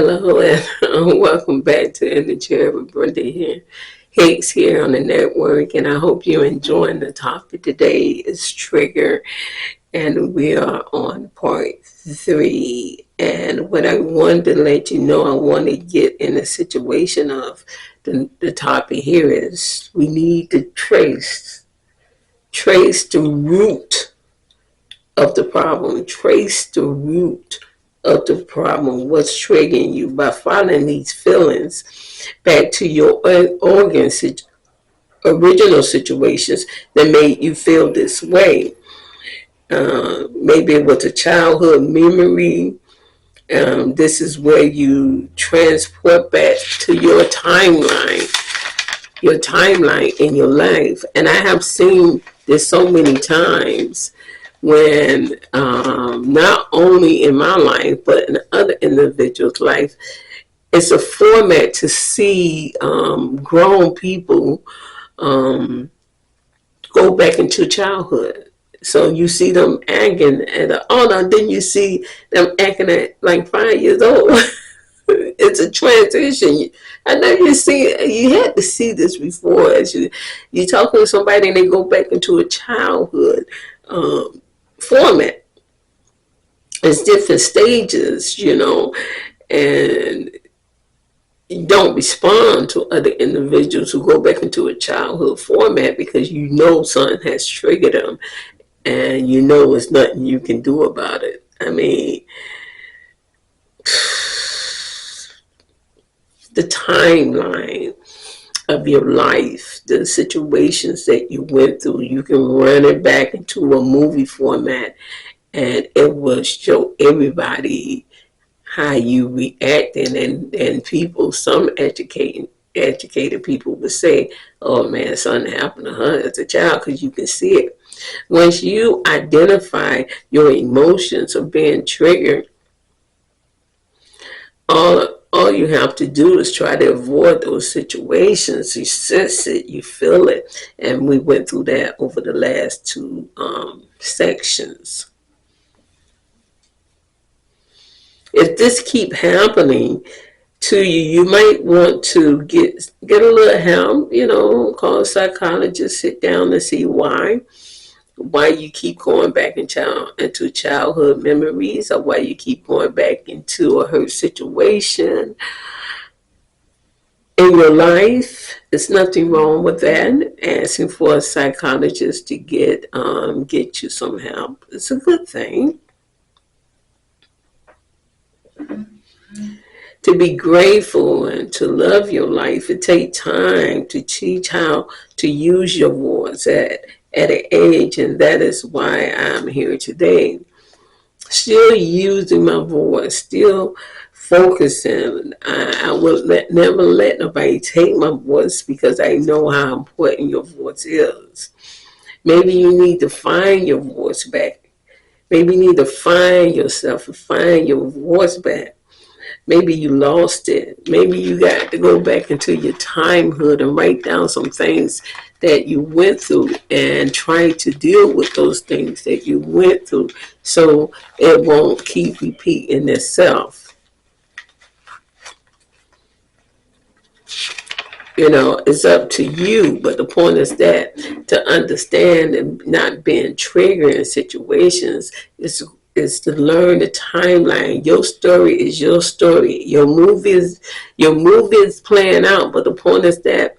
Hello, and welcome back to In the Chair with Brenda Hicks here on the network. And I hope you're enjoying the topic today. Is trigger, and we are on part 3. And what I wanted to let you know, I want to get in a situation of the topic here is we need to trace the root of the problem, trace the root of the problem, what's triggering you, by following these feelings back to your original situations that made you feel this way. Maybe it was a childhood memory. This is where you transport back to your timeline in your life. And I have seen this so many times when not only in my life but in other individuals' life, it's a format to see grown people go back into childhood. So you see them acting then you see them acting at like 5 years old. It's a transition. I know you had to see this before as you talking to somebody and they go back into a childhood format. It's different stages, and you don't respond to other individuals who go back into a childhood format because something has triggered them and there's nothing you can do about it. I mean, the timeline of your life, the situations that you went through, you can run it back into a movie format and it will show everybody how you reacted. And people, some educated people would say, oh man, something happened to her as a child, because you can see it. Once you identify your emotions of being triggered, all you have to do is try to avoid those situations. You sense it, you feel it, and we went through that over the last 2 sections. If this keep happening to you, you might want to get a little help. Call a psychologist, sit down and see why you keep going back into childhood memories, or why you keep going back into a hurt situation in your life. There's nothing wrong with that. Asking for a psychologist to get you some help, it's a good thing. To be grateful and to love your life, it takes time to teach how to use your voice at an age, and that is why I'm here today. Still using my voice, still focusing. I will never let nobody take my voice, because I know how important your voice is. Maybe you need to find your voice back. Maybe you need to find yourself and find your voice back. Maybe you lost it. Maybe you got to go back into your timehood and write down some things that you went through and try to deal with those things that you went through so it won't keep repeating itself. It's up to you, but the point is that to understand and not being triggered in situations is to learn the timeline. Your story is your story. Your movie is playing out, but the point is that,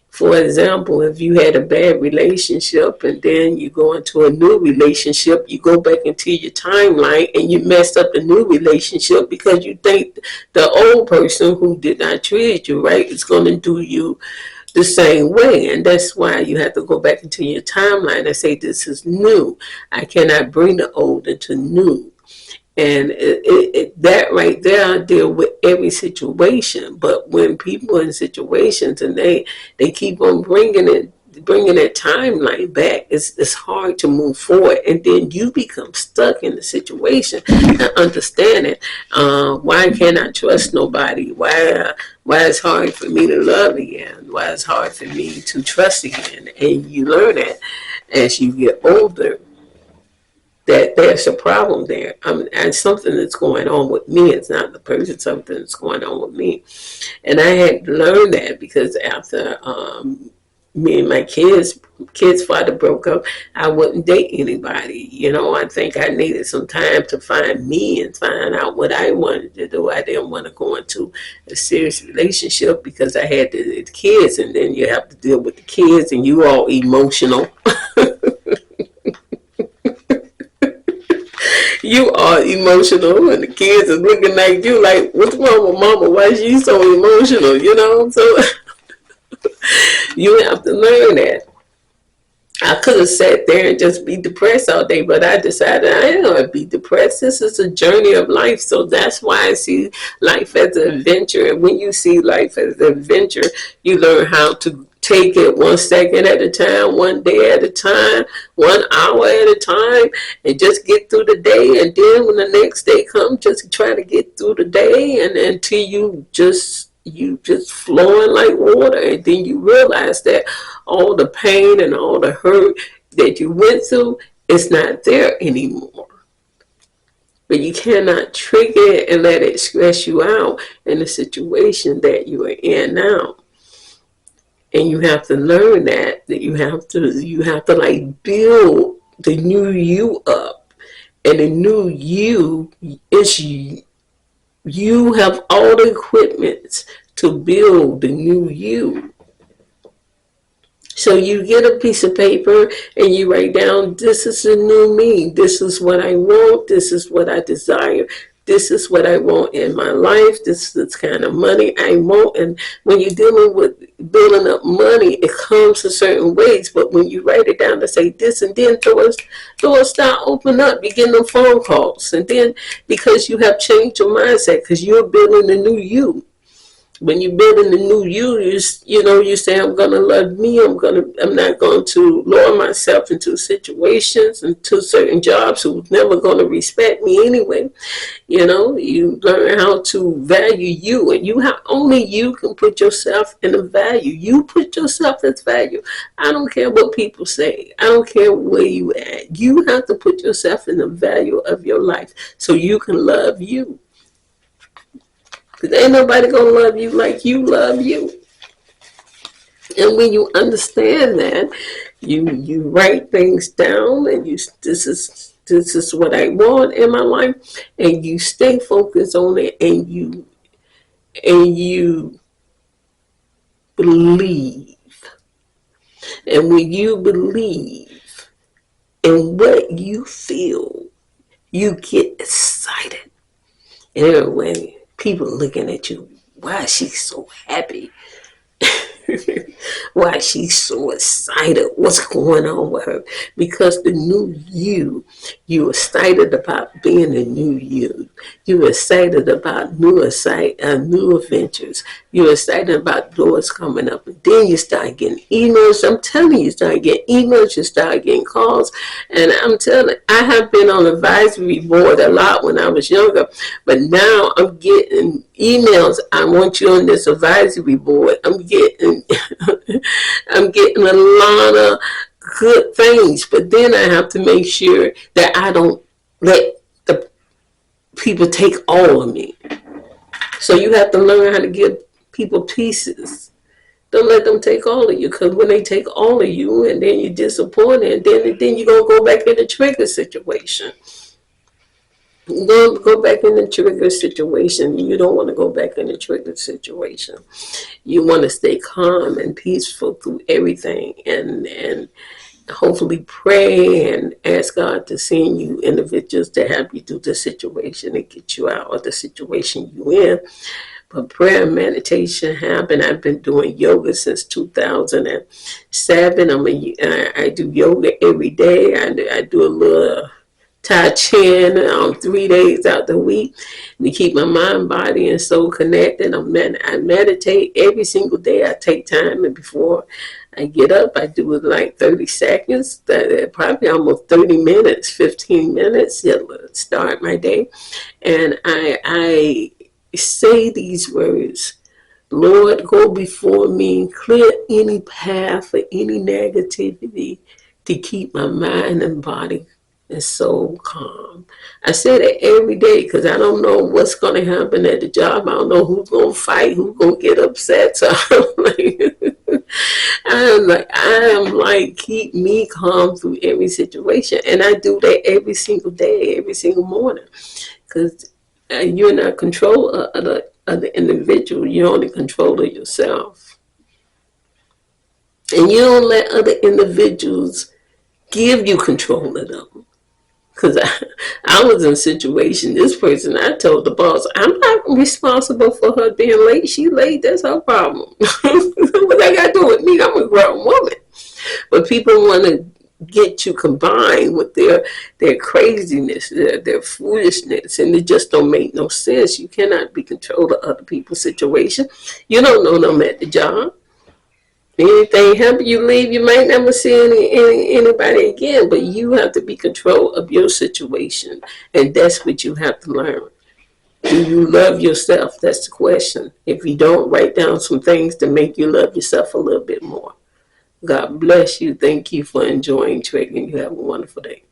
for example, if you had a bad relationship and then you go into a new relationship, you go back into your timeline and you messed up the new relationship because you think the old person who did not treat you right is going to do you the same way. And that's why you have to go back into your timeline and say, this is new. I cannot bring the old into new. And that right there deal with every situation. But when people are in situations and they keep on bringing that timeline back, it's hard to move forward. And then you become stuck in the situation and understanding why can't I trust nobody? Why it's hard for me to love again? Why it's hard for me to trust again? And you learn that as you get older. that there's a problem there. And something that's going on with me. It's not the person, something that's going on with me. And I had to learn that because after me and my kids' father broke up, I wouldn't date anybody. You know, I think I needed some time to find me and find out what I wanted to do. I didn't want to go into a serious relationship because I had the kids, and then you have to deal with the kids, and you all emotional. You are emotional, and the kids are looking like you like, what's wrong with mama? Why is she so emotional? You know, so you have to learn that. I could have sat there and just be depressed all day, but I decided I ain't gonna be depressed. This is a journey of life, so that's why I see life as an adventure. And when you see life as an adventure, you learn how to take it 1 second at a time, 1 day at a time, 1 hour at a time, and just get through the day. And then when the next day comes, just try to get through the day, and until you just flowing like water. And then you realize that all the pain and all the hurt that you went through is not there anymore. But you cannot trigger it and let it stress you out in the situation that you are in now. And you have to learn that you have to like build the new you up. And the new you is you. You have all the equipment to build the new you. So you get a piece of paper and you write down, this is the new me. This is what I want. This is what I desire. This is what I want in my life. This is the kind of money I want. And when you're dealing with building up money, it comes in certain ways. But when you write it down to say this, and then doors start opening up, you get them phone calls. And then because you have changed your mindset, because you're building a new you. When you're building the new you say, I'm gonna love me. I'm not going to lower myself into situations, into certain jobs who's never gonna respect me anyway. You know, you learn how to value you, and only you can put yourself in a value. You put yourself as value. I don't care what people say. I don't care where you at. You have to put yourself in the value of your life so you can love you. Because ain't nobody gonna love you like you love you. And when you understand that, you write things down, and this is what I want in my life, and you stay focused on it, and you believe. And when you believe in what you feel, you get excited. And everywhere, people looking at you, why is she so happy? Why is she so excited? What's going on with her? Because the new you excited about being a new you. You're excited about new adventures. You're excited about doors coming up. And then you start getting emails. I'm telling you, start getting emails. You start getting calls. And I'm telling you, I have been on advisory board a lot when I was younger. But now I'm getting emails. I want you on this advisory board. I'm getting a lot of good things, but then I have to make sure that I don't let the people take all of me. So you have to learn how to give people pieces. Don't let them take all of you, because when they take all of you and then you're disappointed, then you're going to go back in the trigger situation. Don't go back in the trigger situation. You don't want to go back in the trigger situation. You want to stay calm and peaceful through everything, and hopefully pray and ask God to send you individuals to help you through the situation and get you out of the situation you're in. But prayer and meditation happen. I've been doing yoga since 2007. I do yoga every day. I do a little Tai Chi 3 days out the week to keep my mind, body, and soul connected. I meditate every single day. I take time, and before I get up, I do it like 30 seconds, probably almost 30 minutes, 15 minutes to start my day. And I say these words: Lord, go before me, clear any path or any negativity to keep my mind and body and so calm. I say that every day because I don't know what's going to happen at the job. I don't know who's going to fight, who's going to get upset. So I am like, keep me calm through every situation. And I do that every single day, every single morning. Because you're not in control of the individual. You're only control of yourself. And you don't let other individuals give you control of them. Because I was in a situation, this person, I told the boss, I'm not responsible for her being late. She late, that's her problem. What that got to do with me? I'm a grown woman. But people want to get you combined with their craziness, their foolishness, and it just don't make no sense. You cannot be controlled of other people's situation. You don't know them at the job. Anything happen, you leave, you might never see anybody again, but you have to be control of your situation, and that's what you have to learn. Do you love yourself? That's the question. If you don't, write down some things to make you love yourself a little bit more. God bless you. Thank you for enjoying Trick, and you have a wonderful day.